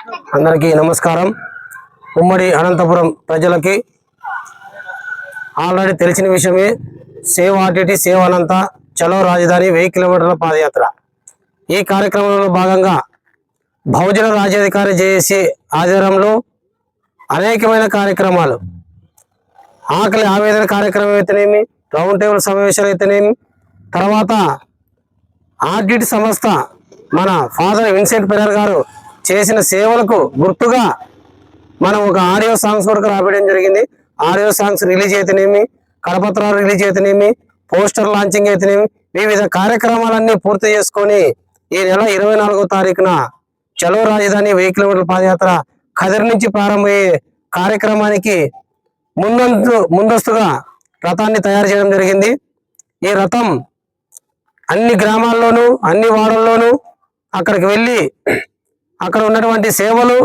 అందరికీ నమస్కారం. ఉమ్మడి అనంతపురం ప్రజలకి ఆల్రెడీ తెలిసిన విషయమే. సేవ్ ఆర్టీటీ సేవ్ అనంత చలో రాజధాని 1000 కిలోమీటర్ల పాదయాత్ర. ఈ కార్యక్రమంలో భాగంగా బహుజన రాజ్యాధికారి జేఏసీ ఆధ్వర్యంలో అనేకమైన కార్యక్రమాలు, ఆకలి ఆవేదన కార్యక్రమం అయితేనేమి, రౌండ్ టేబుల్ సమావేశాలు అయితేనేమి, తర్వాత ఆర్టీటీ సంస్థ మన ఫాదర్ విన్సెంట్ పెరర్ గారు చేసిన సేవలకు గుర్తుగా మనం ఒక ఆడియో సాంగ్స్ కూడా రాబట్టడం జరిగింది. ఆడియో సాంగ్స్ రిలీజ్ అయితేనేమి, కరపత్రాలు రిలీజ్ అయితేనేమి, పోస్టర్ లాంచింగ్ అయితేనేమి, వివిధ కార్యక్రమాలన్నీ పూర్తి చేసుకొని ఈ నెల 24వ తారీఖున చలో రాజధాని 1000 కిలోమీటర్ల పాదయాత్ర ఖదర్ నుంచి ప్రారంభమయ్యే కార్యక్రమానికి ముందస్తుగా రథాన్ని తయారు చేయడం జరిగింది. ఈ రథం అన్ని గ్రామాల్లోనూ అన్ని వాడల్లోనూ అక్కడికి వెళ్ళి అక్కడ ఉన్నటువంటి సేవలు,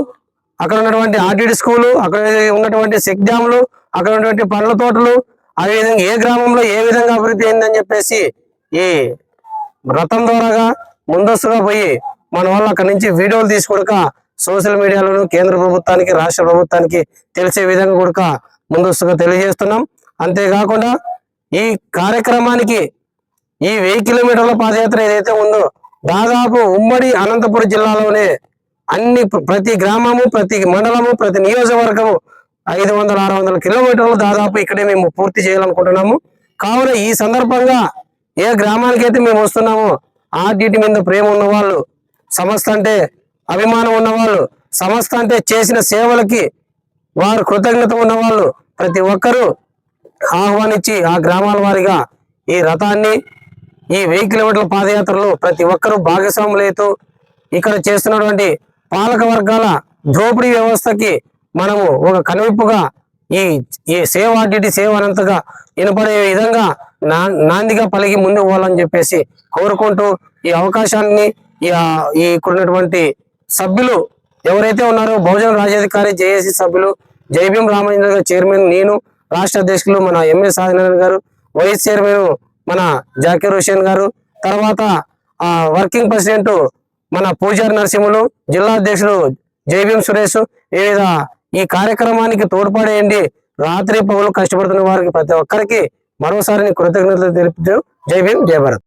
అక్కడ ఉన్నటువంటి ఆర్టీటీ స్కూలు, అక్కడ ఉన్నటువంటి చెక్ డ్యాములు, అక్కడ ఉన్నటువంటి పండ్ల తోటలు, అదేవిధంగా ఏ గ్రామంలో ఏ విధంగా అభివృద్ధి అయిందని చెప్పేసి ఈ రథం ద్వారాగా ముందస్తుగా పోయి మన వాళ్ళు అక్కడి నుంచి వీడియోలు తీసుకొడక సోషల్ మీడియాలోను కేంద్ర ప్రభుత్వానికి రాష్ట్ర ప్రభుత్వానికి తెలిసే విధంగా కూడా ముందస్తుగా తెలియజేస్తున్నాం. అంతేకాకుండా ఈ కార్యక్రమానికి ఈ 1000 కిలోమీటర్ల పాదయాత్ర ఏదైతే ఉందో దాదాపు ఉమ్మడి అనంతపురం జిల్లాలోనే ప్రతి గ్రామము, ప్రతి మండలము, ప్రతి నియోజకవర్గము 500-600 కిలోమీటర్లు దాదాపు ఇక్కడే మేము పూర్తి చేయాలనుకుంటున్నాము. కావున ఈ సందర్భంగా ఏ గ్రామానికైతే మేము వస్తున్నామో ఆర్టీటీ మీద ప్రేమ ఉన్నవాళ్ళు, సంస్థ అంటే అభిమానం ఉన్నవాళ్ళు, సంస్థ అంటే చేసిన సేవలకి వారు కృతజ్ఞత ఉన్నవాళ్ళు ప్రతి ఒక్కరూ ఆహ్వానించి ఆ గ్రామాల వారిగా ఈ రథాన్ని, ఈ 1000 కిలోమీటర్ల పాదయాత్రలో ప్రతి ఒక్కరూ భాగస్వాములైతూ ఇక్కడ చేస్తున్నటువంటి పాలక వర్గాల దోపిడీ వ్యవస్థకి మనము ఒక కనువిప్పుగా ఈ సేవ్ ఆర్టీటీ సేవ్ అనంతగా వినపడే విధంగా నాందిగా పలికి ముందు పోవాలని చెప్పేసి కోరుకుంటూ ఈ అవకాశాన్ని ఇక్కడున్నటువంటి సభ్యులు ఎవరైతే ఉన్నారో బహుజన రాజ్యాధికారి జేఏసీ సభ్యులు జైభీం రామచంద్ర గారు చైర్మన్, నేను రాష్ట్ర అధ్యక్షులు మన ఎంఎస్ ఆదినారాయణ గారు, వైస్ చైర్మన్ మన జాకీర్ హుసేన్ గారు, తర్వాత వర్కింగ్ ప్రెసిడెంట్ మన పూజారి నరసింహులు, జిల్లా అధ్యక్షులు జైభీం సురేష్, ఈ కార్యక్రమానికి తోడ్పడేయండి. రాత్రి పగలు కష్టపడుతున్న వారికి ప్రతి ఒక్కరికి మరోసారి కృతజ్ఞతలు తెలుపుతూ జై భీం, జై భారత్.